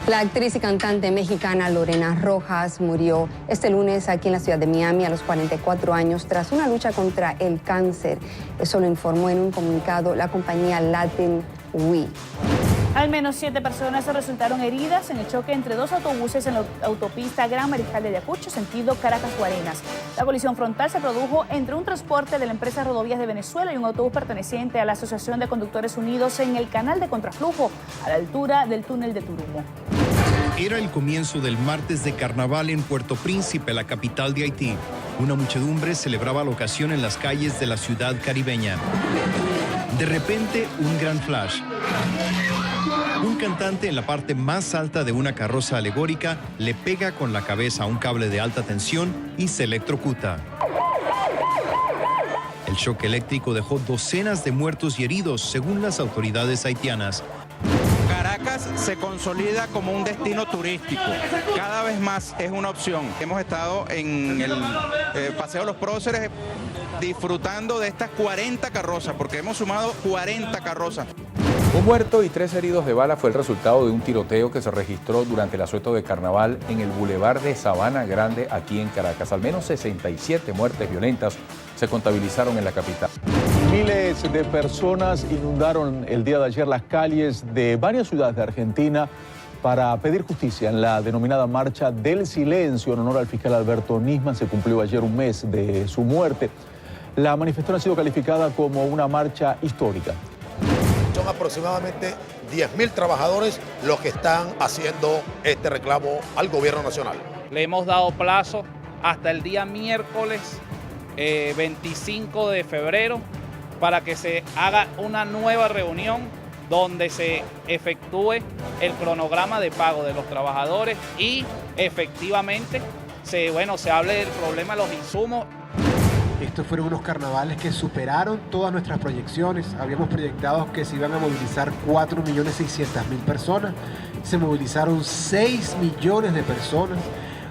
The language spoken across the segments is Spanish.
La actriz y cantante mexicana Lorena Rojas murió este lunes aquí en la ciudad de Miami a los 44 años tras una lucha contra el cáncer. Eso lo informó en un comunicado la compañía Latin We. Al menos 7 personas resultaron heridas en el choque entre dos autobuses en la autopista Gran Mariscal de Ayacucho, sentido Caracas-Guarenas. La colisión frontal se produjo entre un transporte de la empresa Rodovías de Venezuela y un autobús perteneciente a la Asociación de Conductores Unidos en el canal de contraflujo, a la altura del túnel de Turumo. Era el comienzo del martes de carnaval en Puerto Príncipe, la capital de Haití. Una muchedumbre celebraba la ocasión en las calles de la ciudad caribeña. De repente, un gran flash. Un cantante en la parte más alta de una carroza alegórica le pega con la cabeza a un cable de alta tensión y se electrocuta. El shock eléctrico dejó docenas de muertos y heridos, según las autoridades haitianas. Caracas se consolida como un destino turístico. Cada vez más es una opción. Hemos estado en el Paseo de los Próceres disfrutando de estas 40 carrozas, porque hemos sumado 40 carrozas. Un muerto y 3 heridos de bala fue el resultado de un tiroteo que se registró durante el asueto de carnaval en el Boulevard de Sabana Grande, aquí en Caracas. Al menos 67 muertes violentas se contabilizaron en la capital. Miles de personas inundaron el día de ayer las calles de varias ciudades de Argentina para pedir justicia en la denominada Marcha del Silencio en honor al fiscal Alberto Nisman. Se cumplió ayer un mes de su muerte. La manifestación ha sido calificada como una marcha histórica. Son aproximadamente 10.000 trabajadores los que están haciendo este reclamo al gobierno nacional. Le hemos dado plazo hasta el día miércoles 25 de febrero para que se haga una nueva reunión donde se efectúe el cronograma de pago de los trabajadores y efectivamente se hable del problema de los insumos. Estos fueron unos carnavales que superaron todas nuestras proyecciones. Habíamos proyectado que se iban a movilizar 4.600.000 personas. Se movilizaron 6 millones de personas,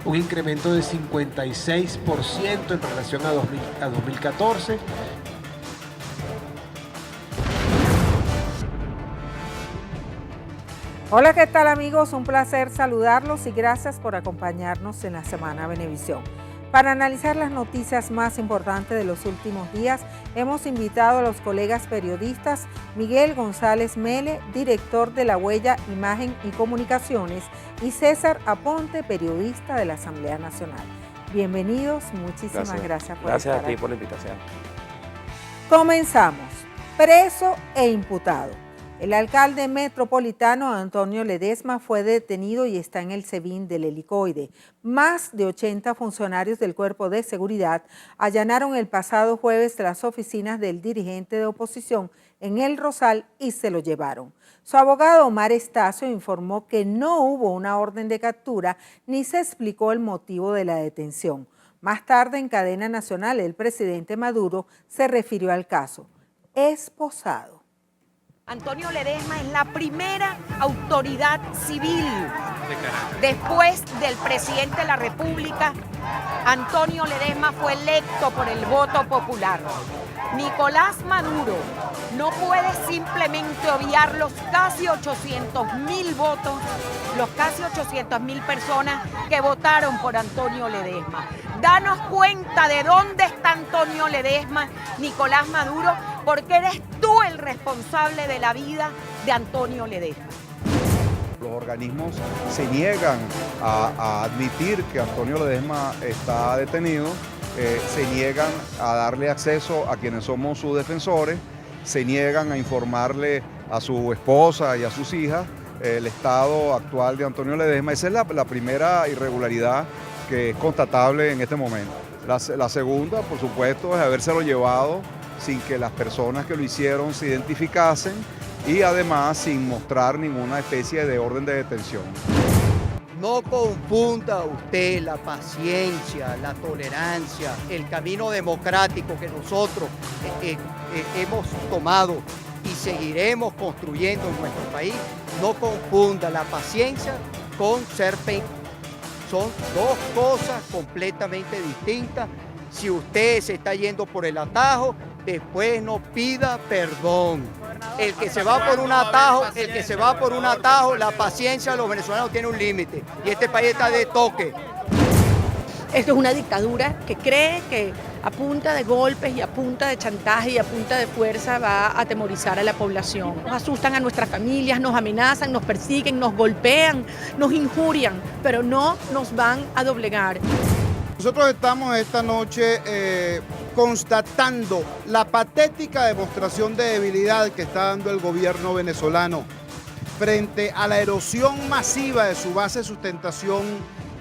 un incremento de 56% en relación a 2014. Hola, ¿qué tal amigos? Un placer saludarlos y gracias por acompañarnos en la Semana Venevisión. Para analizar las noticias más importantes de los últimos días, hemos invitado a los colegas periodistas Miguel González Mele, director de La Huella, Imagen y Comunicaciones, y César Aponte, periodista de la Asamblea Nacional. Bienvenidos, muchísimas gracias por estar aquí. Gracias a ti por la invitación. Comenzamos. Preso e imputado. El alcalde metropolitano Antonio Ledesma fue detenido y está en el SEBIN del Helicoide. Más de 80 funcionarios del Cuerpo de Seguridad allanaron el pasado jueves las oficinas del dirigente de oposición en El Rosal y se lo llevaron. Su abogado Omar Estacio informó que no hubo una orden de captura ni se explicó el motivo de la detención. Más tarde, en cadena nacional, el presidente Maduro se refirió al caso. Esposado. Antonio Ledesma es la primera autoridad civil. Después del presidente de la República, Antonio Ledesma fue electo por el voto popular. Nicolás Maduro no puede simplemente obviar los casi 800.000 votos, los casi 800.000 personas que votaron por Antonio Ledesma. Danos cuenta de dónde está Antonio Ledesma, Nicolás Maduro, porque eres tú el responsable de la vida de Antonio Ledesma. Los organismos se niegan a admitir que Antonio Ledesma está detenido, se niegan a darle acceso a quienes somos sus defensores, se niegan a informarle a su esposa y a sus hijas el estado actual de Antonio Ledesma. Esa es la primera irregularidad que es constatable en este momento. La segunda, por supuesto, es habérselo llevado sin que las personas que lo hicieron se identificasen y además sin mostrar ninguna especie de orden de detención. No confunda usted la paciencia, la tolerancia, el camino democrático que nosotros hemos tomado y seguiremos construyendo en nuestro país. No confunda la paciencia con ser penitenciario. Son dos cosas completamente distintas. Si usted se está yendo por el atajo, después no pida perdón. El que se va por un atajo, la paciencia de los venezolanos tiene un límite. Y este país está de toque. Esto es una dictadura que cree que a punta de golpes y a punta de chantaje y a punta de fuerza va a atemorizar a la población. Nos asustan a nuestras familias, nos amenazan, nos persiguen, nos golpean, nos injurian, pero no nos van a doblegar. Nosotros estamos esta noche constatando la patética demostración de debilidad que está dando el gobierno venezolano frente a la erosión masiva de su base de sustentación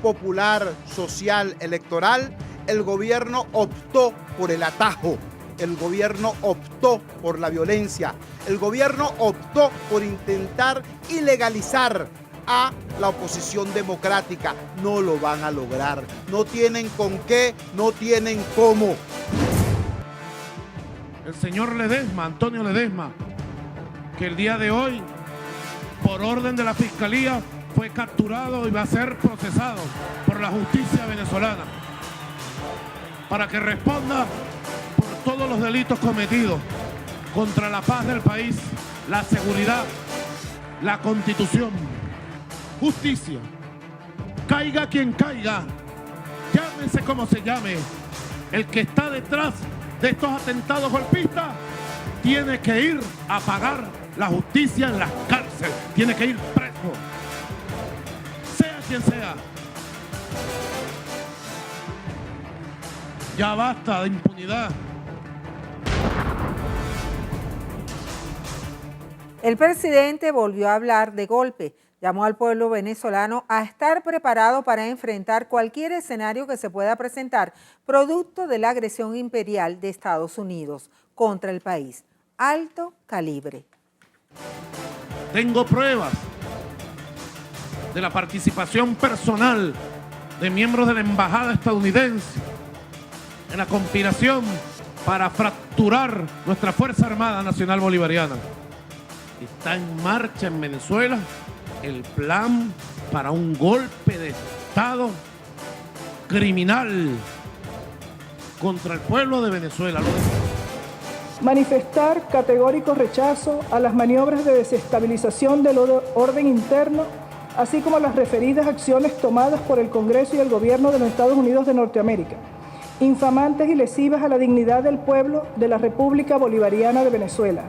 popular, social, electoral. El gobierno optó por el atajo, el gobierno optó por la violencia, el gobierno optó por intentar ilegalizar a la oposición democrática. No lo van a lograr, no tienen con qué, no tienen cómo. El señor Ledesma, Antonio Ledesma, que el día de hoy, por orden de la Fiscalía, fue capturado y va a ser procesado por la justicia venezolana para que responda por todos los delitos cometidos contra la paz del país, la seguridad, la Constitución, justicia. Caiga quien caiga, llámese como se llame, el que está detrás de estos atentados golpistas tiene que ir a pagar la justicia en las cárceles, tiene que ir preso, sea quien sea. Ya basta de impunidad. El presidente volvió a hablar de golpe. Llamó al pueblo venezolano a estar preparado para enfrentar cualquier escenario que se pueda presentar producto de la agresión imperial de Estados Unidos contra el país. Alto calibre. Tengo pruebas de la participación personal de miembros de la embajada estadounidense en la conspiración para fracturar nuestra Fuerza Armada Nacional Bolivariana. Está en marcha en Venezuela el plan para un golpe de Estado criminal contra el pueblo de Venezuela. Manifestar categórico rechazo a las maniobras de desestabilización del orden interno, así como a las referidas acciones tomadas por el Congreso y el Gobierno de los Estados Unidos de Norteamérica, infamantes y lesivas a la dignidad del pueblo de la República Bolivariana de Venezuela.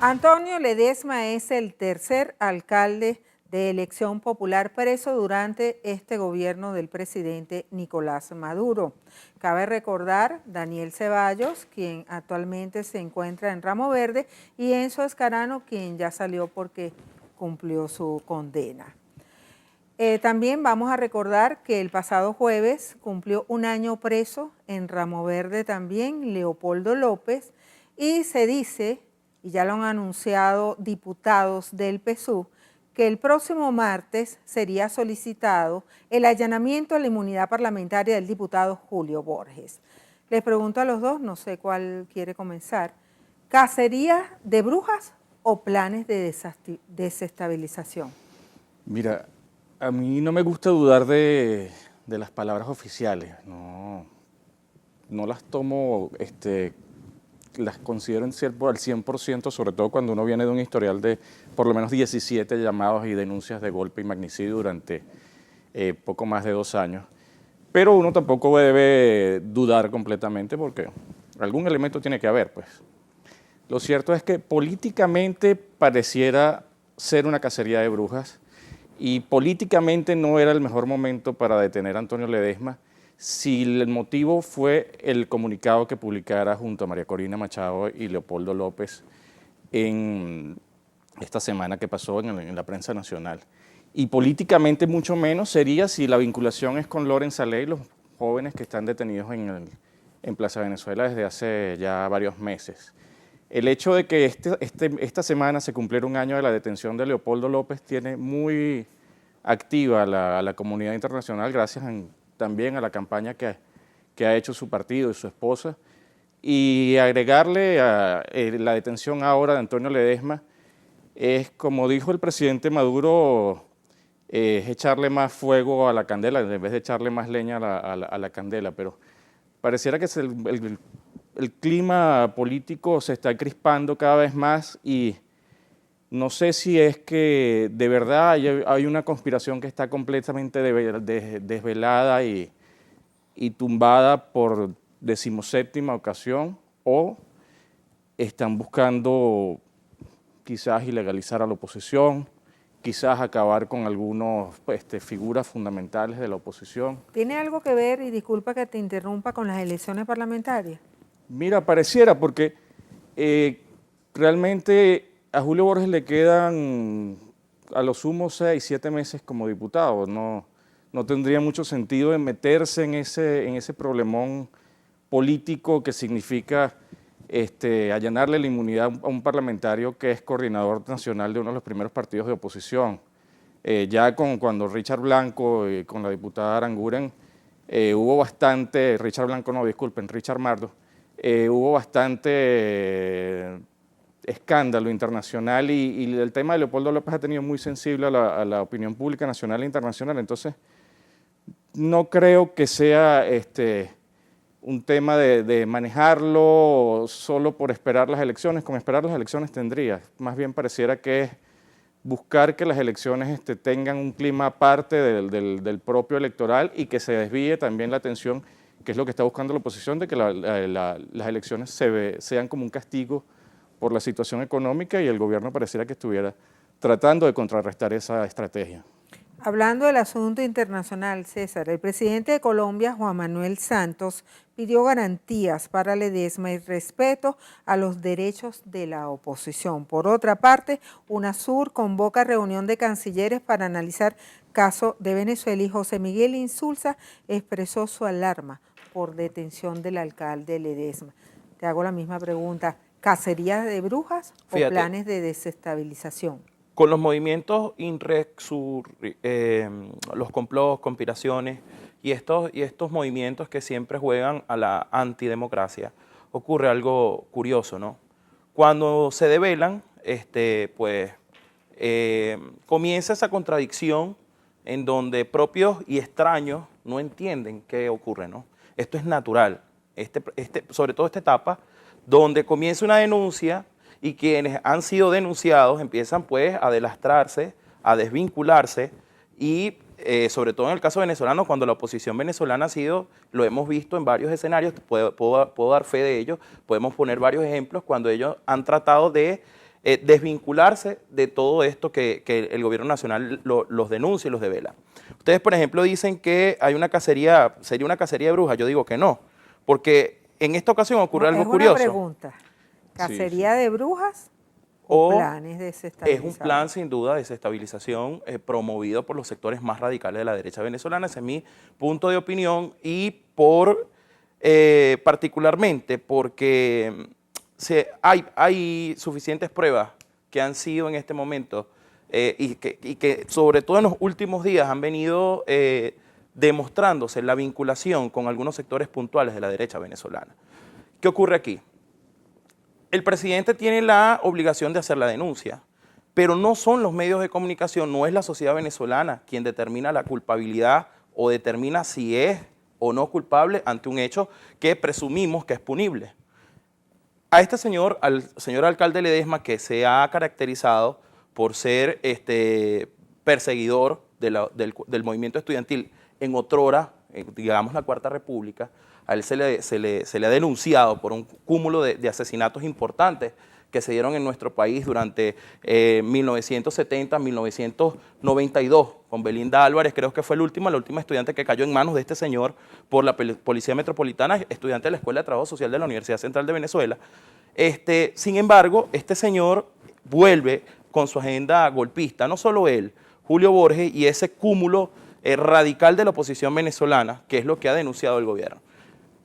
Antonio Ledesma es el tercer alcalde de elección popular preso durante este gobierno del presidente Nicolás Maduro. Cabe recordar Daniel Ceballos, quien actualmente se encuentra en Ramo Verde, y Enzo Escarano, quien ya salió porque cumplió su condena. También vamos a recordar que el pasado jueves cumplió un año preso en Ramo Verde también Leopoldo López, y se dice, y ya lo han anunciado diputados del PSUV, que el próximo martes sería solicitado el allanamiento a la inmunidad parlamentaria del diputado Julio Borges. Les pregunto a los dos, no sé cuál quiere comenzar, ¿cacería de brujas o planes de desestabilización? Mira, a mí no me gusta dudar de las palabras oficiales, no las tomo, las considero al 100%, sobre todo cuando uno viene de un historial de por lo menos 17 llamados y denuncias de golpe y magnicidio durante poco más de 2 años. Pero uno tampoco debe dudar completamente porque algún elemento tiene que haber, pues. Lo cierto es que políticamente pareciera ser una cacería de brujas y políticamente no era el mejor momento para detener a Antonio Ledesma si el motivo fue el comunicado que publicara junto a María Corina Machado y Leopoldo López en esta semana que pasó en la prensa nacional. Y políticamente mucho menos sería si la vinculación es con Loren Saleh y los jóvenes que están detenidos en Plaza Venezuela desde hace ya varios meses. El hecho de que esta semana se cumpliera un año de la detención de Leopoldo López tiene muy activa a la comunidad internacional, gracias también a la campaña que ha hecho su partido y su esposa, y agregarle a la detención ahora de Antonio Ledesma es, como dijo el presidente Maduro, es echarle más fuego a la candela en vez de echarle más leña a la candela, pero pareciera que el clima político se está crispando cada vez más y no sé si es que de verdad hay una conspiración que está completamente desvelada y tumbada por 17ª ocasión, o están buscando quizás ilegalizar a la oposición, quizás acabar con algunas figuras fundamentales de la oposición. ¿Tiene algo que ver, y disculpa que te interrumpa, con las elecciones parlamentarias? Mira, pareciera, porque realmente a Julio Borges le quedan a lo sumo 6, 7 meses como diputado. No tendría mucho sentido en meterse en ese problemón político que significa allanarle la inmunidad a un parlamentario que es coordinador nacional de uno de los primeros partidos de oposición. Ya cuando Richard Blanco, con la diputada Aranguren, hubo bastante, Richard Mardo, hubo bastante escándalo internacional y el tema de Leopoldo López ha tenido muy sensible a la opinión pública nacional e internacional. Entonces, no creo que sea un tema de manejarlo solo por esperar las elecciones. Con esperar las elecciones tendría. Más bien pareciera que es buscar que las elecciones tengan un clima aparte del propio electoral y que se desvíe también la atención, que es lo que está buscando la oposición, de que las elecciones sean como un castigo por la situación económica, y el gobierno pareciera que estuviera tratando de contrarrestar esa estrategia. Hablando del asunto internacional, César, el presidente de Colombia, Juan Manuel Santos, pidió garantías para Ledesma y respeto a los derechos de la oposición. Por otra parte, UNASUR convoca reunión de cancilleres para analizar caso de Venezuela, y José Miguel Insulza expresó su alarma por detención del alcalde Ledesma. Te hago la misma pregunta. ¿Cacerías de brujas o planes de desestabilización? Con los movimientos los complots, conspiraciones y estos movimientos que siempre juegan a la antidemocracia, ocurre algo curioso, ¿no? Cuando se develan, comienza esa contradicción en donde propios y extraños no entienden qué ocurre, ¿no? Esto es natural, sobre todo esta etapa, donde comienza una denuncia y quienes han sido denunciados empiezan pues a delastrarse, a desvincularse, y sobre todo en el caso venezolano, cuando la oposición venezolana ha sido, lo hemos visto en varios escenarios, puedo dar fe de ello, podemos poner varios ejemplos cuando ellos han tratado de desvincularse de todo esto que el gobierno nacional los denuncia y los devela. Ustedes, por ejemplo, dicen que hay una cacería, sería una cacería de brujas. Yo digo que no, porque en esta ocasión ocurre algo curioso. Es una pregunta. ¿Cacería de brujas o planes de desestabilización? Es un plan sin duda de desestabilización promovido por los sectores más radicales de la derecha venezolana. Ese es mi punto de opinión, y particularmente porque hay suficientes pruebas que han sido en este momento y que sobre todo en los últimos días han venido demostrándose la vinculación con algunos sectores puntuales de la derecha venezolana. ¿Qué ocurre aquí? El presidente tiene la obligación de hacer la denuncia, pero no son los medios de comunicación, no es la sociedad venezolana quien determina la culpabilidad o determina si es o no culpable ante un hecho que presumimos que es punible. A este señor, al señor alcalde Ledesma, que se ha caracterizado por ser perseguidor del movimiento estudiantil en otrora, digamos la Cuarta República, a él se le ha denunciado por un cúmulo de asesinatos importantes que se dieron en nuestro país durante 1970, 1992, con Belinda Álvarez, creo que fue la última estudiante que cayó en manos de este señor por la Policía Metropolitana, estudiante de la Escuela de Trabajo Social de la Universidad Central de Venezuela. Sin embargo, este señor vuelve con su agenda golpista, no solo él, Julio Borges y ese cúmulo radical de la oposición venezolana, que es lo que ha denunciado el gobierno.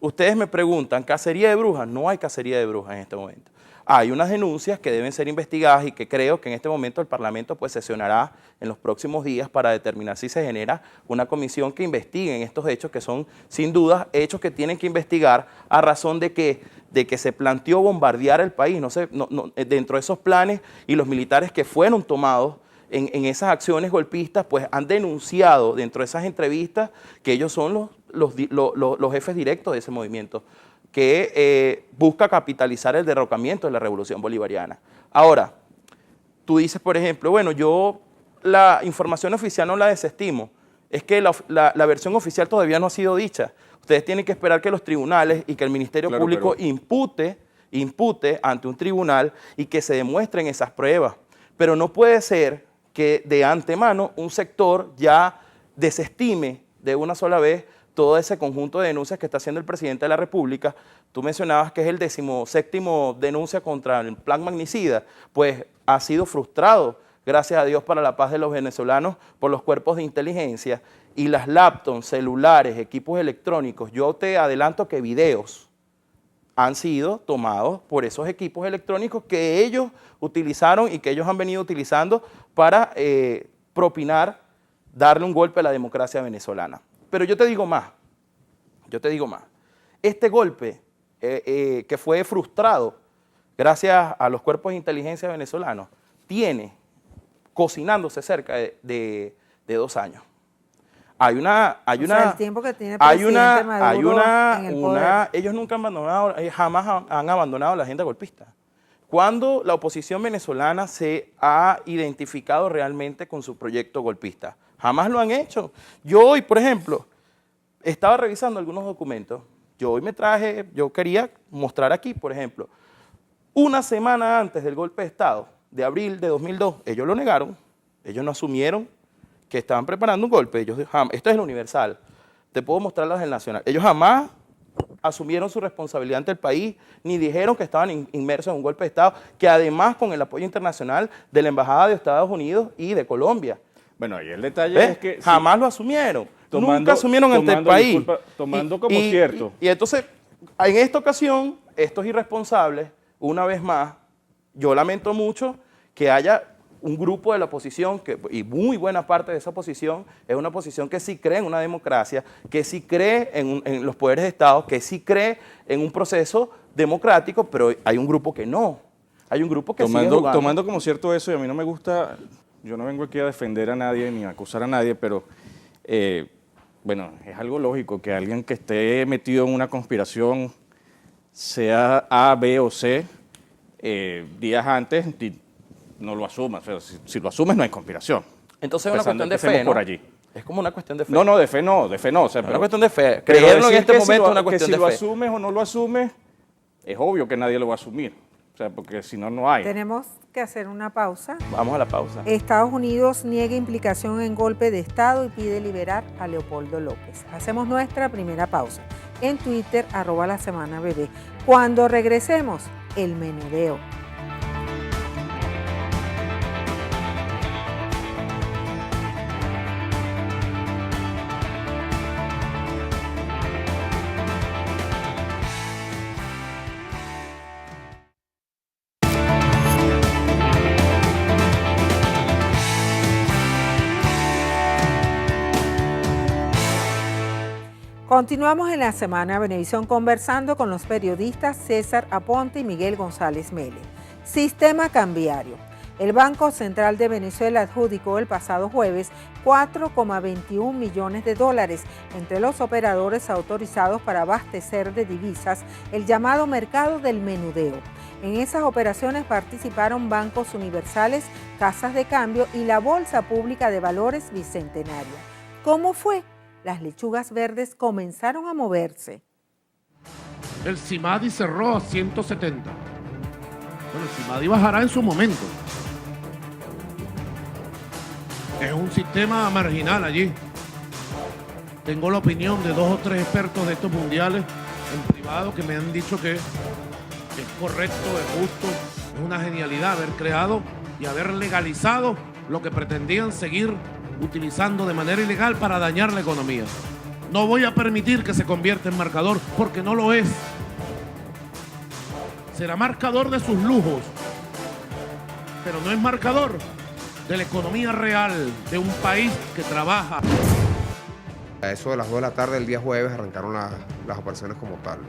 Ustedes me preguntan, ¿cacería de brujas? No hay cacería de brujas en este momento. Hay unas denuncias que deben ser investigadas y que creo que en este momento el Parlamento pues sesionará en los próximos días para determinar si se genera una comisión que investigue en estos hechos, que son sin duda hechos que tienen que investigar a razón de que se planteó bombardear el país. Dentro de esos planes, y los militares que fueron tomados en esas acciones golpistas pues han denunciado dentro de esas entrevistas que ellos son los jefes directos de ese movimiento. que busca capitalizar el derrocamiento de la revolución bolivariana. Ahora, tú dices, por ejemplo, bueno, yo la información oficial no la desestimo, es que la versión oficial todavía no ha sido dicha. Ustedes tienen que esperar que los tribunales y que el Ministerio Público impute ante un tribunal y que se demuestren esas pruebas. Pero no puede ser que de antemano un sector ya desestime de una sola vez todo ese conjunto de denuncias que está haciendo el presidente de la República. Tú mencionabas que es el 17º denuncia contra el plan magnicida, pues ha sido frustrado, gracias a Dios, para la paz de los venezolanos por los cuerpos de inteligencia y las laptops, celulares, equipos electrónicos. Yo te adelanto que videos han sido tomados por esos equipos electrónicos que ellos utilizaron y que ellos han venido utilizando para propinar, darle un golpe a la democracia venezolana. Pero yo te digo más, este golpe que fue frustrado gracias a los cuerpos de inteligencia venezolanos, tiene cocinándose cerca de 2 años. El tiempo que tiene el presidente Maduro en el poder. Ellos nunca han abandonado, jamás han abandonado la agenda golpista. ¿Cuándo la oposición venezolana se ha identificado realmente con su proyecto golpista? Jamás lo han hecho. Yo hoy, por ejemplo, estaba revisando algunos documentos. Yo quería mostrar aquí, por ejemplo, una semana antes del golpe de Estado, de abril de 2002, ellos lo negaron, ellos no asumieron que estaban preparando un golpe. Esto es el Universal, te puedo mostrarlas del Nacional. Ellos jamás asumieron su responsabilidad ante el país, ni dijeron que estaban inmersos en un golpe de Estado, que además con el apoyo internacional de la Embajada de Estados Unidos y de Colombia. Bueno, y el detalle es que... Jamás lo asumieron, nunca asumieron ante el país. Disculpa, tomando como cierto. Y entonces, en esta ocasión, estos irresponsables, una vez más, yo lamento mucho que haya un grupo de la oposición, y muy buena parte de esa oposición, es una oposición que sí cree en una democracia, que sí cree en los poderes de Estado, que sí cree en un proceso democrático, pero hay un grupo que no. Hay un grupo que sigue jugando. Tomando como cierto eso, y a mí no me gusta... Yo no vengo aquí a defender a nadie ni a acusar a nadie, pero bueno, es algo lógico que alguien que esté metido en una conspiración, sea A, B o C, días antes no lo asuma. O sea, si lo asumes no hay conspiración. Entonces es una cuestión de fe, ¿no? Por allí. Es como una cuestión de fe. No, de fe no. O sea, es una cuestión de fe. Creerlo en este momento es una cuestión de fe. Que si lo asumes o no lo asumes, es obvio que nadie lo va a asumir. O sea, porque si no, no hay. Tenemos que hacer una pausa. Vamos a la pausa. Estados Unidos niega implicación en golpe de Estado y pide liberar a Leopoldo López. Hacemos nuestra primera pausa. En Twitter, @lasemanabb. Cuando regresemos, el menudeo. Continuamos en la Semana Venevisión conversando con los periodistas César Aponte y Miguel González Mele. Sistema cambiario. El Banco Central de Venezuela adjudicó el pasado jueves $4,21 millones entre los operadores autorizados para abastecer de divisas el llamado mercado del menudeo. En esas operaciones participaron bancos universales, casas de cambio y la Bolsa Pública de Valores Bicentenaria. ¿Cómo fue? Las lechugas verdes comenzaron a moverse. El CIMADI cerró a 170. Bueno, el CIMADI bajará en su momento. Es un sistema marginal allí. Tengo la opinión de 2 o 3 expertos de estos mundiales en privado que me han dicho que es correcto, es justo, es una genialidad haber creado y haber legalizado lo que pretendían seguir utilizando de manera ilegal para dañar la economía. No voy a permitir que se convierta en marcador porque no lo es. Será marcador de sus lujos, pero no es marcador de la economía real de un país que trabaja. A eso de las 2 de la tarde del día jueves arrancaron las operaciones como tal.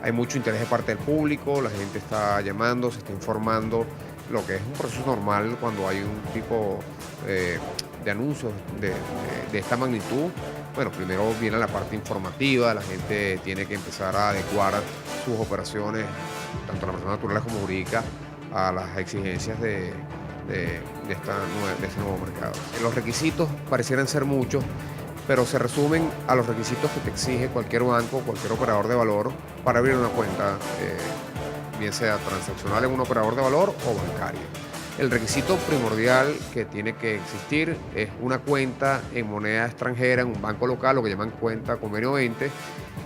Hay mucho interés de parte del público, la gente está llamando, se está informando, lo que es un proceso normal cuando hay un tipo de anuncios de esta magnitud. Bueno, primero viene la parte informativa, la gente tiene que empezar a adecuar sus operaciones, tanto las personas naturales como jurídicas, a las exigencias de este nuevo mercado. Los requisitos parecieran ser muchos, pero se resumen a los requisitos que te exige cualquier banco, cualquier operador de valor para abrir una cuenta, bien sea transaccional en un operador de valor o bancaria. El requisito primordial que tiene que existir es una cuenta en moneda extranjera en un banco local, lo que llaman cuenta convenio 20,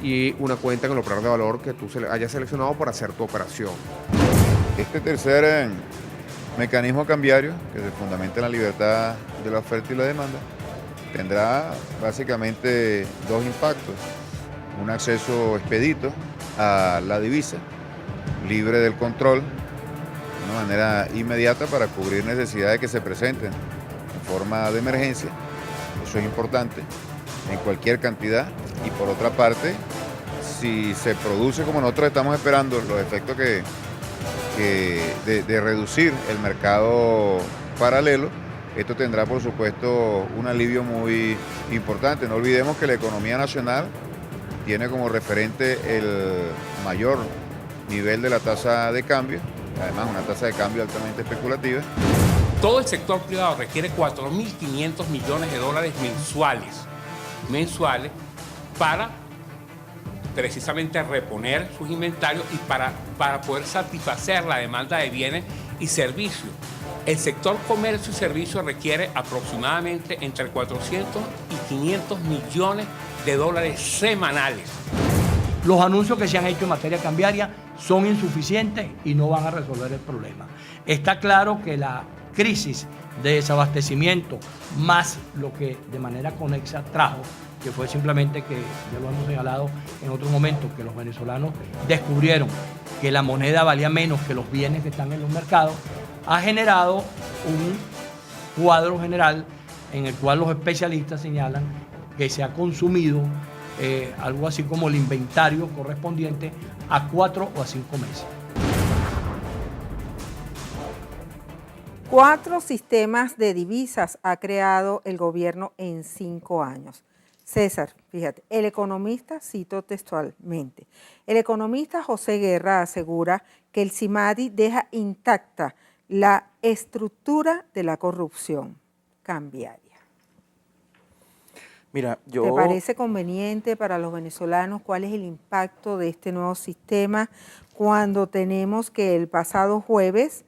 y una cuenta en el operador de valor que tú hayas seleccionado para hacer tu operación. Este tercer mecanismo cambiario, que se fundamenta en la libertad de la oferta y la demanda, tendrá básicamente dos impactos. Un acceso expedito a la divisa, libre del control, de una manera inmediata para cubrir necesidades que se presenten en forma de emergencia. Eso es importante, en cualquier cantidad. Y por otra parte, si se produce como nosotros estamos esperando, los efectos de reducir el mercado paralelo, esto tendrá por supuesto un alivio muy importante. No olvidemos que la economía nacional tiene como referente el mayor nivel de la tasa de cambio, además una tasa de cambio altamente especulativa. Todo el sector privado requiere 4.500 millones de dólares mensuales para precisamente reponer sus inventarios y para poder satisfacer la demanda de bienes y servicios. El sector comercio y servicios requiere aproximadamente entre 400 y 500 millones de dólares semanales. Los anuncios que se han hecho en materia cambiaria son insuficientes y no van a resolver el problema. Está claro que la crisis de desabastecimiento, más lo que de manera conexa trajo, que fue simplemente que, ya lo hemos señalado en otro momento, que los venezolanos descubrieron que la moneda valía menos que los bienes que están en los mercados, ha generado un cuadro general en el cual los especialistas señalan que se ha consumido algo así como el inventario correspondiente a 4 o a 5 meses. 4 sistemas de divisas ha creado el gobierno en 5 años. César, fíjate, el economista, cito textualmente, el economista José Guerra asegura que el CIMADI deja intacta la estructura de la corrupción cambiaria. Mira, ¿Te parece conveniente para los venezolanos? ¿Cuál es el impacto de este nuevo sistema cuando tenemos que el pasado jueves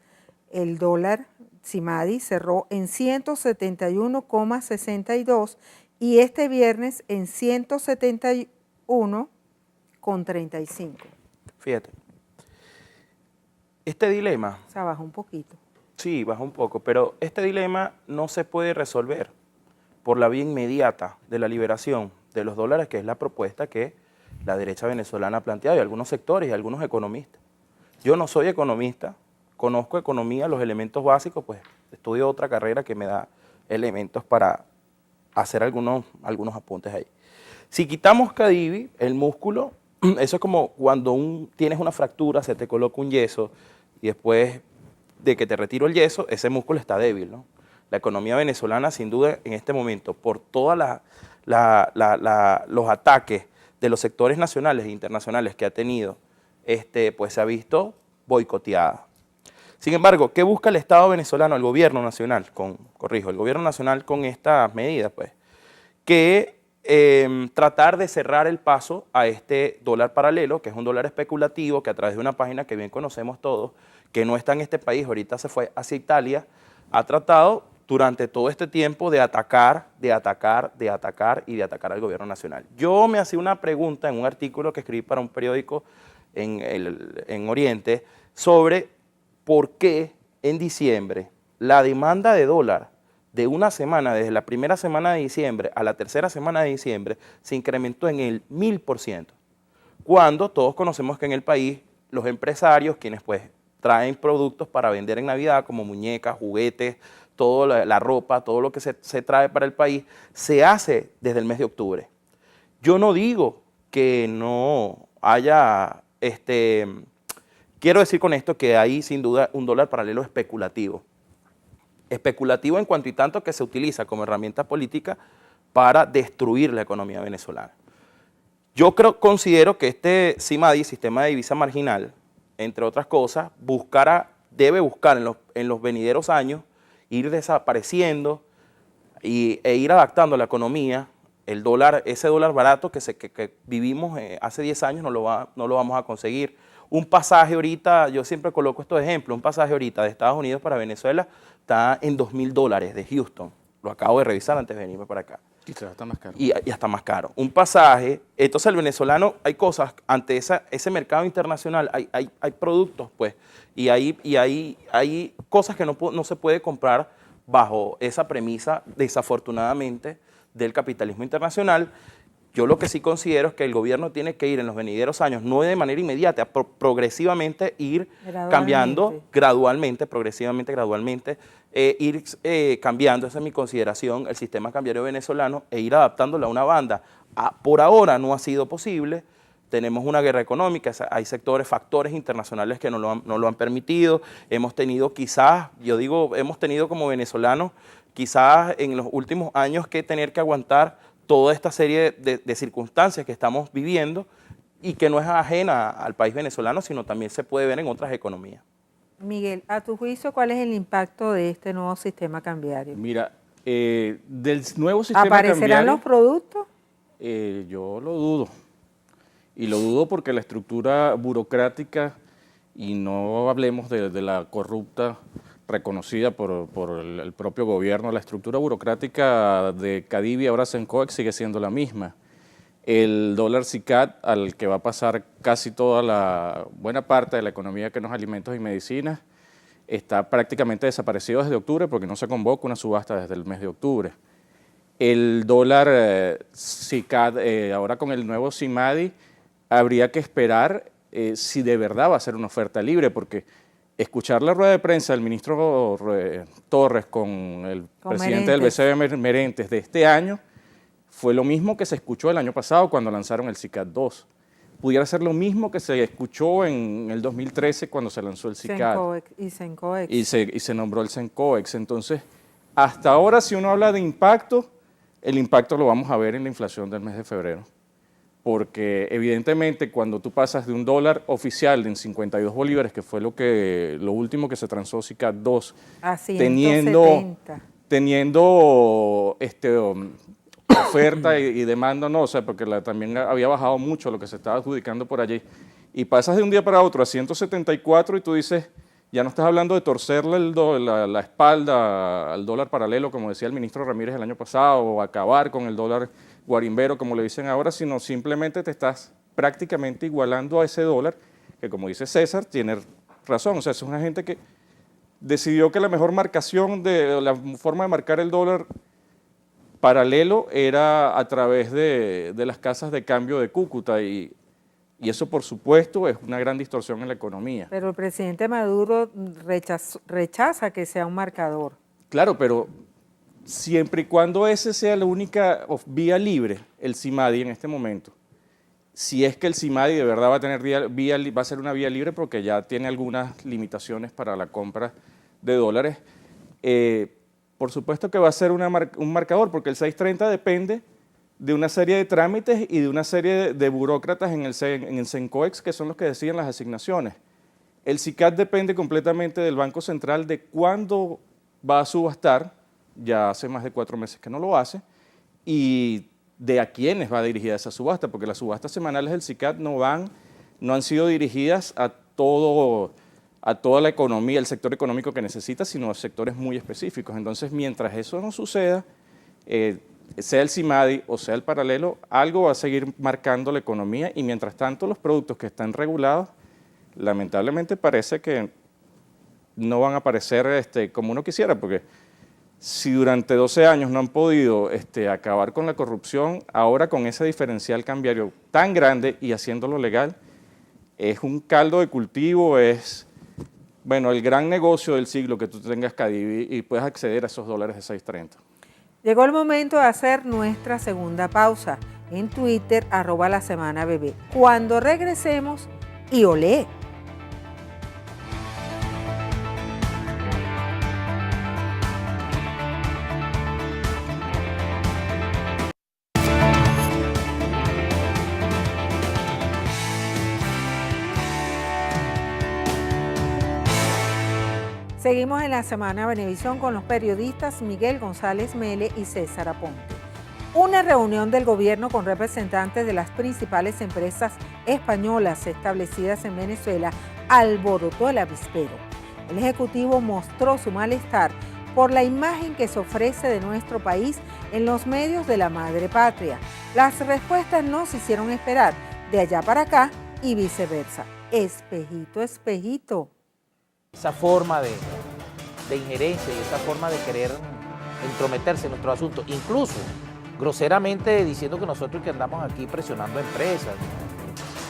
el dólar CIMADI cerró en 171,62 y este viernes en 171,35? Fíjate, este dilema... O sea, bajó un poquito. Sí, bajó un poco, pero este dilema no se puede resolver por la vía inmediata de la liberación de los dólares, que es la propuesta que la derecha venezolana ha planteado y algunos sectores y algunos economistas. Yo no soy economista, conozco economía, los elementos básicos, pues estudio otra carrera que me da elementos para hacer algunos apuntes ahí. Si quitamos Cadivi, el músculo, eso es como cuando tienes una fractura, se te coloca un yeso y después de que te retiro el yeso, ese músculo está débil, ¿no? La economía venezolana, sin duda, en este momento, por todos los ataques de los sectores nacionales e internacionales que ha tenido, pues se ha visto boicoteada. Sin embargo, ¿qué busca el Estado venezolano, el gobierno nacional, el gobierno nacional con estas medidas? Pues, que tratar de cerrar el paso a este dólar paralelo, que es un dólar especulativo, que a través de una página que bien conocemos todos, que no está en este país, ahorita se fue hacia Italia, ha tratado durante todo este tiempo de atacar al gobierno nacional. Yo me hacía una pregunta en un artículo que escribí para un periódico en Oriente sobre por qué en diciembre la demanda de dólar de una semana, desde la primera semana de diciembre a la tercera semana de diciembre, se incrementó en el 1000%, cuando todos conocemos que en el país los empresarios, quienes pues traen productos para vender en Navidad, como muñecas, juguetes, toda la ropa, todo lo que se trae para el país, se hace desde el mes de octubre. Yo no digo que no haya, quiero decir con esto que hay sin duda un dólar paralelo especulativo. Especulativo en cuanto y tanto que se utiliza como herramienta política para destruir la economía venezolana. Yo considero que este CIMADI, Sistema de Divisa Marginal, entre otras cosas, debe buscar en los venideros años ir desapareciendo e ir adaptando la economía. El dólar, ese dólar barato que vivimos hace 10 años no lo vamos a conseguir. Un pasaje ahorita, yo siempre coloco estos ejemplos, un pasaje ahorita de Estados Unidos para Venezuela está en $2.000 de Houston. Lo acabo de revisar antes de venirme para acá. Quizás está más caro. Y está más caro. Un pasaje, entonces el venezolano, hay cosas, ante ese mercado internacional, hay productos, pues, y hay cosas que no se puede comprar bajo esa premisa, desafortunadamente, del capitalismo internacional. Yo lo que sí considero es que el gobierno tiene que ir en los venideros años, no de manera inmediata, progresivamente ir cambiando gradualmente, ir cambiando, esa es mi consideración, el sistema cambiario venezolano e ir adaptándolo a una banda. Por ahora no ha sido posible, tenemos una guerra económica, hay factores internacionales que no lo han permitido, hemos tenido como venezolanos, quizás en los últimos años que tener que aguantar toda esta serie de circunstancias que estamos viviendo y que no es ajena al país venezolano, sino también se puede ver en otras economías. Miguel, a tu juicio, ¿cuál es el impacto de este nuevo sistema cambiario? Mira, del nuevo sistema cambiario... ¿Aparecerán los productos? Yo lo dudo. Y lo dudo porque la estructura burocrática, y no hablemos de la corrupta reconocida por el propio gobierno, la estructura burocrática de Cadivi, ahora Sencoex, sigue siendo la misma. El dólar SICAD, al que va a pasar casi toda la buena parte de la economía que no es alimentos y medicinas, está prácticamente desaparecido desde octubre porque no se convoca una subasta desde el mes de octubre. El dólar SICAD, ahora con el nuevo CIMADI, habría que esperar si de verdad va a ser una oferta libre, porque escuchar la rueda de prensa del ministro Torres con el presidente del BCB Merentes de este año fue lo mismo que se escuchó el año pasado cuando lanzaron el SICAD 2. Pudiera ser lo mismo que se escuchó en el 2013 cuando se lanzó el SICAD. Y se nombró el Sencoex. Entonces, hasta ahora, si uno habla de impacto, el impacto lo vamos a ver en la inflación del mes de febrero. Porque evidentemente cuando tú pasas de un dólar oficial en 52 bolívares, que fue lo último que se transó SICAD 2, teniendo oferta y demanda, no, o sea, porque también había bajado mucho lo que se estaba adjudicando por allí, y pasas de un día para otro a 174 y tú dices, ya no estás hablando de torcerle la espalda al dólar paralelo, como decía el ministro Ramírez el año pasado, o acabar con el dólar guarimbero, como le dicen ahora, sino simplemente te estás prácticamente igualando a ese dólar, que como dice César, tiene razón, o sea, es una gente que decidió que la mejor marcación, la forma de marcar el dólar paralelo era a través de las casas de cambio de Cúcuta, y eso por supuesto es una gran distorsión en la economía. Pero el presidente Maduro rechaza que sea un marcador. Claro, pero siempre y cuando ese sea la única vía libre, el CIMADI en este momento, si es que el CIMADI de verdad va a tener va a ser una vía libre porque ya tiene algunas limitaciones para la compra de dólares, por supuesto que va a ser un marcador, porque el 630 depende de una serie de trámites y de una serie de burócratas en el Sencoex, que son los que deciden las asignaciones. El SICAD depende completamente del Banco Central de cuándo va a subastar, ya hace más de 4 meses que no lo hace, y de a quiénes va dirigida esa subasta, porque las subastas semanales del SICAD no han sido dirigidas a toda la economía, el sector económico que necesita, sino a sectores muy específicos. Entonces, mientras eso no suceda, sea el CIMADI o sea el paralelo, algo va a seguir marcando la economía, y mientras tanto los productos que están regulados, lamentablemente parece que no van a aparecer como uno quisiera, porque si durante 12 años no han podido acabar con la corrupción, ahora con ese diferencial cambiario tan grande y haciéndolo legal, es un caldo de cultivo, es el gran negocio del siglo que tú tengas Cadivi y puedes acceder a esos dólares de 630. Llegó el momento de hacer nuestra segunda pausa en Twitter, @lasemanabb. Cuando regresemos, y olé. Seguimos en la Semana Venevisión con los periodistas Miguel González Mele y César Aponte. Una reunión del gobierno con representantes de las principales empresas españolas establecidas en Venezuela alborotó el avispero. El Ejecutivo mostró su malestar por la imagen que se ofrece de nuestro país en los medios de la madre patria. Las respuestas no se hicieron esperar, de allá para acá y viceversa. Espejito, espejito. Esa forma de injerencia y esa forma de querer entrometerse en nuestros asuntos, incluso groseramente diciendo que nosotros que andamos aquí presionando a empresas.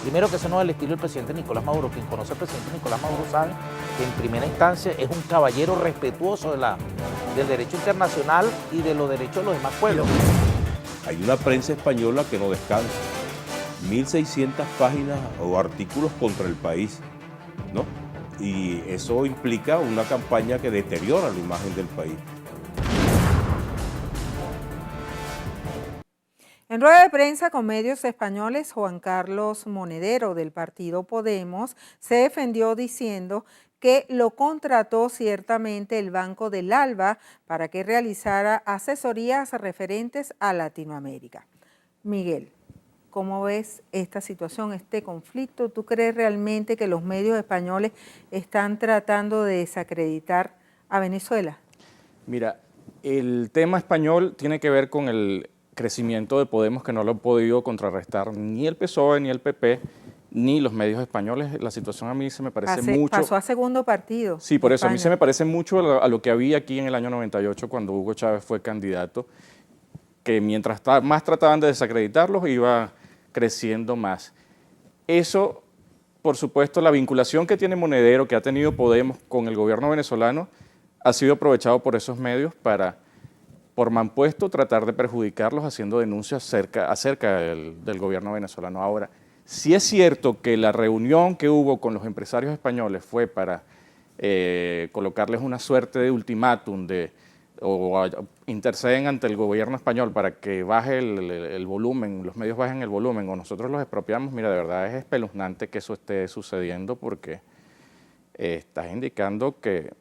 Primero, que ese no es el estilo del presidente Nicolás Maduro. Quien conoce al presidente Nicolás Maduro sabe que en primera instancia es un caballero respetuoso del derecho internacional y de los derechos de los demás pueblos. Hay una prensa española que no descansa. 1.600 páginas o artículos contra el país, ¿no? Y eso implica una campaña que deteriora la imagen del país. En rueda de prensa con medios españoles, Juan Carlos Monedero del partido Podemos se defendió diciendo que lo contrató ciertamente el Banco del Alba para que realizara asesorías referentes a Latinoamérica. Miguel, ¿cómo ves esta situación, este conflicto? ¿Tú crees realmente que los medios españoles están tratando de desacreditar a Venezuela? Mira, el tema español tiene que ver con el crecimiento de Podemos, que no lo han podido contrarrestar ni el PSOE, ni el PP, ni los medios españoles. La situación a mí se me parece mucho... Pasó a segundo partido. Sí, por eso a mí se me parece mucho a lo que había aquí en el año 98 cuando Hugo Chávez fue candidato, que mientras más trataban de desacreditarlos, iba creciendo más. Eso, por supuesto, la vinculación que tiene Monedero, que ha tenido Podemos con el gobierno venezolano, ha sido aprovechado por esos medios para, por manpuesto, tratar de perjudicarlos haciendo denuncias acerca del gobierno venezolano. Ahora, sí es cierto que la reunión que hubo con los empresarios españoles fue para colocarles una suerte de ultimátum o interceden ante el gobierno español para que baje el volumen, los medios bajen el volumen o nosotros los expropiamos. Mira, de verdad es espeluznante que eso esté sucediendo porque estás indicando que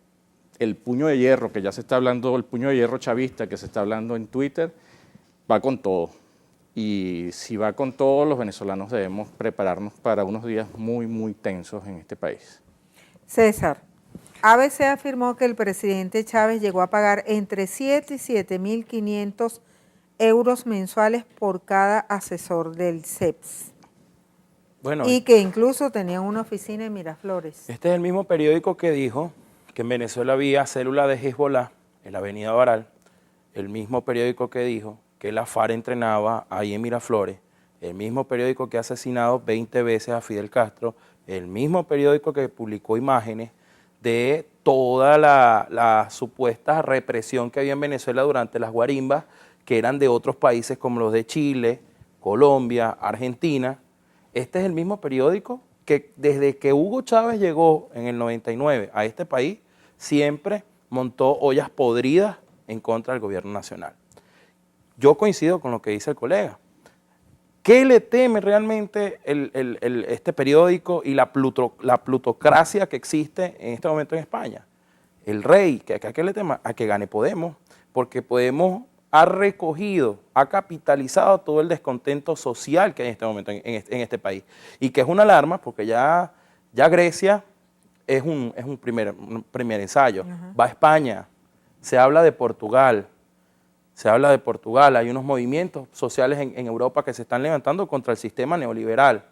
el puño de hierro, que ya se está hablando, el puño de hierro chavista que se está hablando en Twitter, va con todo. Y si va con todo, los venezolanos debemos prepararnos para unos días muy, muy tensos en este país. César, ABC afirmó que el presidente Chávez llegó a pagar entre 7 y 7.500 euros mensuales por cada asesor del CEPS. Bueno, y que incluso tenían una oficina en Miraflores. Este es el mismo periódico que dijo que en Venezuela había célula de Hezbollah en la avenida Baral, el mismo periódico que dijo que la FARC entrenaba ahí en Miraflores, el mismo periódico que ha asesinado 20 veces a Fidel Castro, el mismo periódico que publicó imágenes de toda la supuesta represión que había en Venezuela durante las guarimbas, que eran de otros países como los de Chile, Colombia, Argentina. Este es el mismo periódico que desde que Hugo Chávez llegó en el 99 a este país, siempre montó ollas podridas en contra del gobierno nacional. Yo coincido con lo que dice el colega. ¿Qué le teme realmente este periódico y la plutocracia que existe en este momento en España? El rey, ¿a qué le teme? A que gane Podemos, porque Podemos ha recogido, ha capitalizado todo el descontento social que hay en este momento en este país. Y que es una alarma, porque ya Grecia es un primer ensayo. Va a España, se habla de Portugal, hay unos movimientos sociales en Europa que se están levantando contra el sistema neoliberal.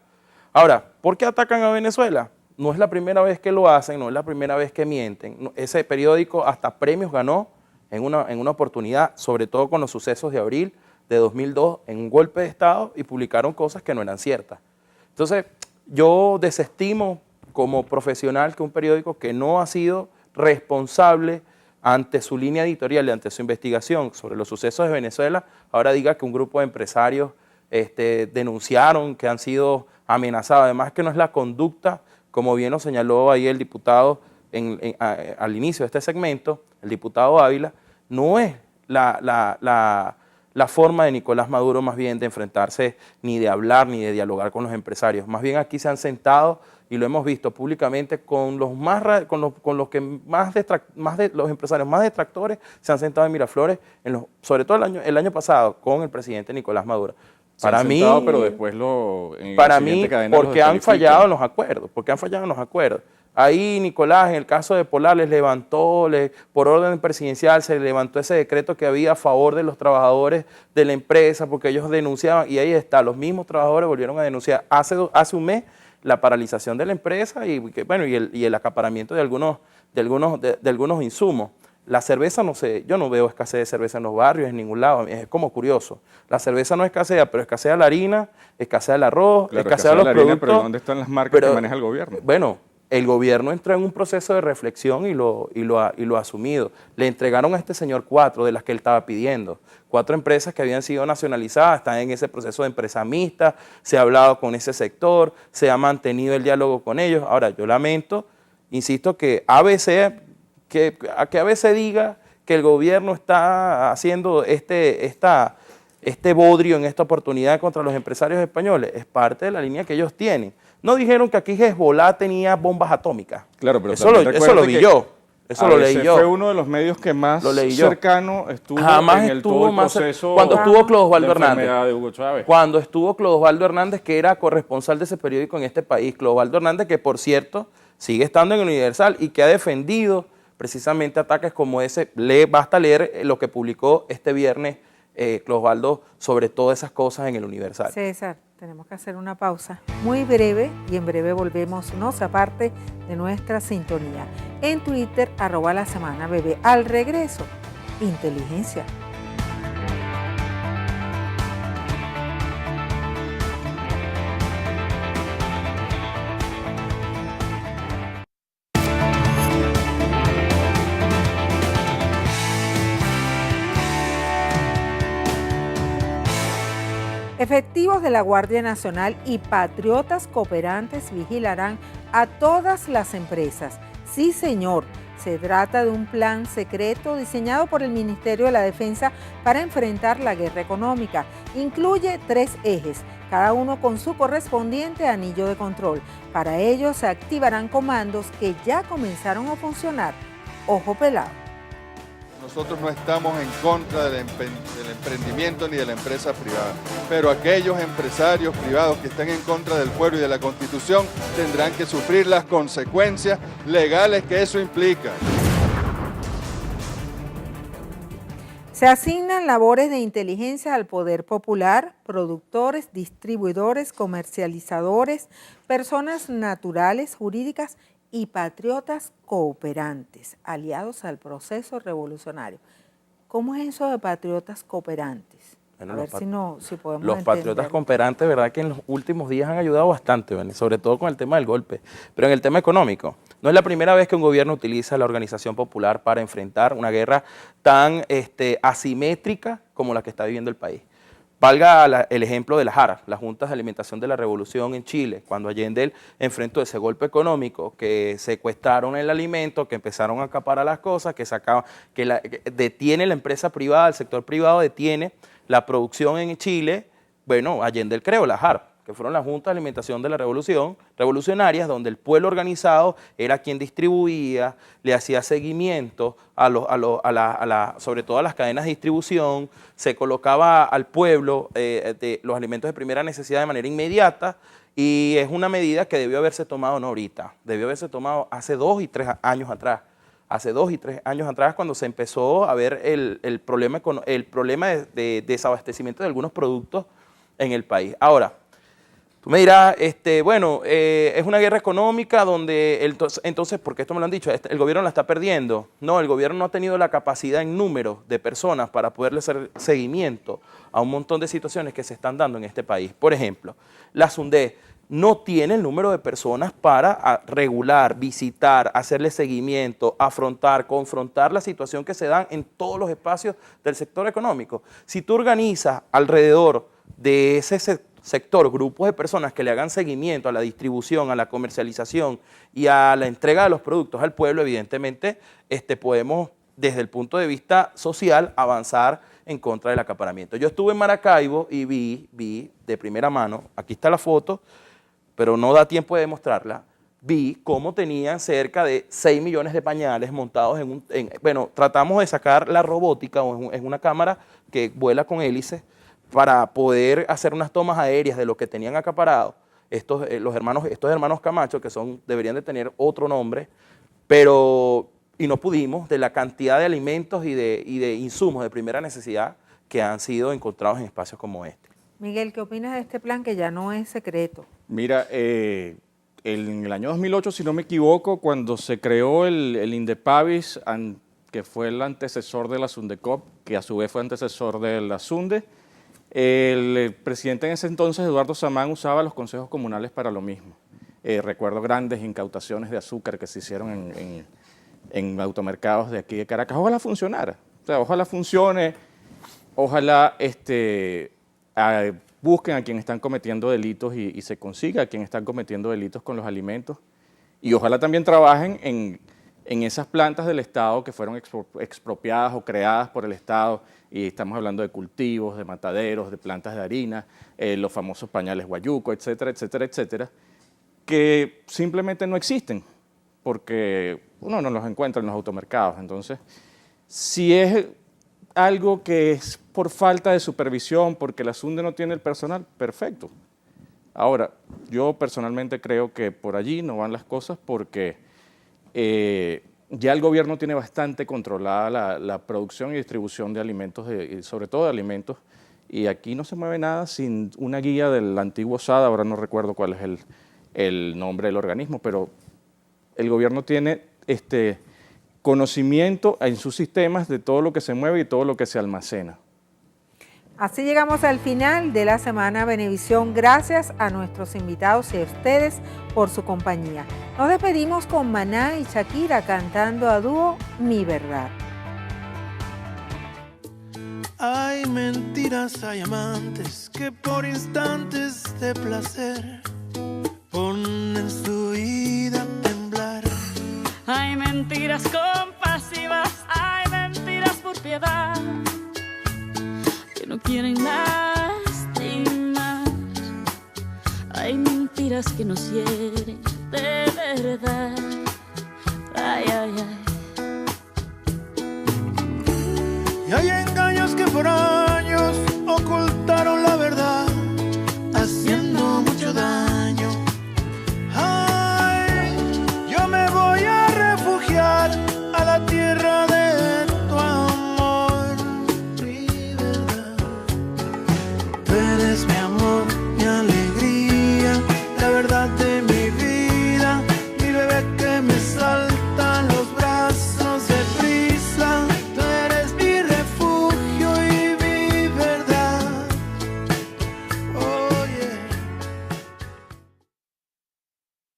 Ahora, ¿por qué atacan a Venezuela? No es la primera vez que lo hacen, no es la primera vez que mienten. Ese periódico hasta premios ganó en una oportunidad, sobre todo con los sucesos de abril de 2002, en un golpe de Estado, y publicaron cosas que no eran ciertas. Entonces, yo desestimo como profesional que un periódico que no ha sido responsable ante su línea editorial y ante su investigación sobre los sucesos de Venezuela, ahora diga que un grupo de empresarios denunciaron que han sido amenazados. Además que no es la conducta, como bien lo señaló ahí el diputado al inicio de este segmento, el diputado Ávila, no es la forma de Nicolás Maduro más bien de enfrentarse, ni de hablar, ni de dialogar con los empresarios. Más bien aquí se han sentado y lo hemos visto públicamente con los los empresarios más detractores se han sentado en Miraflores, sobre todo el año pasado con el presidente Nicolás Maduro. Para mí, pero después porque han fallado en los acuerdos, Ahí Nicolás, en el caso de Polar, les levantó, por orden presidencial, se levantó ese decreto que había a favor de los trabajadores de la empresa, porque ellos denunciaban, y ahí está, los mismos trabajadores volvieron a denunciar hace un mes la paralización de la empresa y el acaparamiento de algunos insumos. La cerveza, no sé, yo no veo escasez de cerveza en los barrios, en ningún lado, es como curioso. La cerveza no escasea, pero escasea la harina, escasea el arroz, escasea los productos. Pero ¿dónde están las marcas que maneja el gobierno? Bueno, el gobierno entró en un proceso de reflexión y lo ha asumido. Le entregaron a este señor 4 de las que él estaba pidiendo. 4 empresas que habían sido nacionalizadas, están en ese proceso de empresa mixta, se ha hablado con ese sector, se ha mantenido el diálogo con ellos. Ahora, yo lamento, insisto, que ABC diga que el gobierno está haciendo este bodrio en esta oportunidad contra los empresarios españoles. Es parte de la línea que ellos tienen. No dijeron que aquí Hezbollah tenía bombas atómicas. Claro, pero eso lo vi yo. Eso lo leí yo. Fue uno de los medios que más cercano estuvo en todo el proceso. Cuando estuvo Clodosvaldo Hernández. Cuando estuvo Clodosvaldo Hernández, que era corresponsal de ese periódico en este país. Clodosvaldo Hernández, que por cierto sigue estando en el Universal y que ha defendido precisamente ataques como ese. Basta leer lo que publicó este viernes Clodosvaldo sobre todas esas cosas en el Universal. César, tenemos que hacer una pausa muy breve y en breve volvemos, no se aparte de nuestra sintonía. En Twitter, @lasemanabebé. Al regreso, inteligencia. Efectivos de la Guardia Nacional y patriotas cooperantes vigilarán a todas las empresas. Sí, señor, se trata de un plan secreto diseñado por el Ministerio de la Defensa para enfrentar la guerra económica. Incluye 3 ejes, cada uno con su correspondiente anillo de control. Para ello se activarán comandos que ya comenzaron a funcionar. Ojo pelado. Nosotros no estamos en contra del emprendimiento ni de la empresa privada, pero aquellos empresarios privados que estén en contra del pueblo y de la Constitución tendrán que sufrir las consecuencias legales que eso implica. Se asignan labores de inteligencia al poder popular, productores, distribuidores, comercializadores, personas naturales, jurídicas y patriotas cooperantes, aliados al proceso revolucionario. ¿Cómo es eso de patriotas cooperantes? Bueno, a ver si podemos los patriotas cooperantes, verdad que en los últimos días han ayudado bastante, ¿vale? Sobre todo con el tema del golpe. Pero en el tema económico, no es la primera vez que un gobierno utiliza la organización popular para enfrentar una guerra tan asimétrica como la que está viviendo el país. Valga el ejemplo de las JARA, las Juntas de Alimentación de la Revolución en Chile, cuando Allende enfrentó ese golpe económico, que secuestraron el alimento, que empezaron a acaparar las cosas, que detiene la empresa privada, el sector privado detiene la producción en Chile. Bueno, Allende creó las JARA, que fueron las Juntas de Alimentación de la Revolución, revolucionarias, donde el pueblo organizado era quien distribuía, le hacía seguimiento sobre todo a las cadenas de distribución, se colocaba al pueblo los alimentos de primera necesidad de manera inmediata, y es una medida que debió haberse tomado no ahorita, debió haberse tomado hace 2 y 3 años atrás. Hace 2 y 3 años atrás, cuando se empezó a ver el problema de desabastecimiento de algunos productos en el país. Ahora, tú me dirás, es una guerra económica donde, entonces, porque esto me lo han dicho, el gobierno la está perdiendo. No, el gobierno no ha tenido la capacidad en número de personas para poderle hacer seguimiento a un montón de situaciones que se están dando en este país. Por ejemplo, la SUNDE no tiene el número de personas para regular, visitar, hacerle seguimiento, confrontar la situación que se da en todos los espacios del sector económico. Si tú organizas alrededor de ese sector, grupos de personas que le hagan seguimiento a la distribución, a la comercialización y a la entrega de los productos al pueblo, evidentemente podemos, desde el punto de vista social, avanzar en contra del acaparamiento. Yo estuve en Maracaibo y vi de primera mano, aquí está la foto, pero no da tiempo de demostrarla, vi cómo tenían cerca de 6 millones de pañales montados bueno, tratamos de sacar la robótica en una cámara que vuela con hélices para poder hacer unas tomas aéreas de lo que tenían acaparado estos hermanos Camacho, que deberían de tener otro nombre, y no pudimos, de la cantidad de alimentos y de insumos de primera necesidad que han sido encontrados en espacios como este. Miguel, ¿qué opinas de este plan que ya no es secreto? Mira, en el año 2008, si no me equivoco, cuando se creó el Indepavis, que fue el antecesor de la Sundecop, que a su vez fue antecesor de la Sunde, el presidente en ese entonces, Eduardo Samán, usaba los consejos comunales para lo mismo. Recuerdo grandes incautaciones de azúcar que se hicieron en automercados de aquí de Caracas. Ojalá funcionara, o sea, ojalá funcione, ojalá busquen a quienes están cometiendo delitos y se consiga a quienes están cometiendo delitos con los alimentos. Y ojalá también trabajen en esas plantas del Estado que fueron expropiadas o creadas por el Estado, y estamos hablando de cultivos, de mataderos, de plantas de harina, los famosos pañales Guayuco, etcétera, etcétera, etcétera, que simplemente no existen, porque uno no los encuentra en los automercados. Entonces, si es algo que es por falta de supervisión, porque la SUNDE no tiene el personal, perfecto. Ahora, yo personalmente creo que por allí no van las cosas, porque ya el gobierno tiene bastante controlada la producción y distribución de alimentos, y sobre todo de alimentos, y aquí no se mueve nada sin una guía del antiguo SAD, ahora no recuerdo cuál es el nombre del organismo, pero el gobierno tiene conocimiento en sus sistemas de todo lo que se mueve y todo lo que se almacena. Así llegamos al final de la Semana Venevisión. Gracias a nuestros invitados y a ustedes por su compañía. Nos despedimos con Maná y Shakira cantando a dúo Mi Verdad. Hay mentiras, hay amantes que por instantes de placer ponen su vida a temblar. Hay mentiras compasivas, hay mentiras por piedad, que no quieren lastimar. Hay mentiras que nos hieren de verdad. Ay, ay, ay.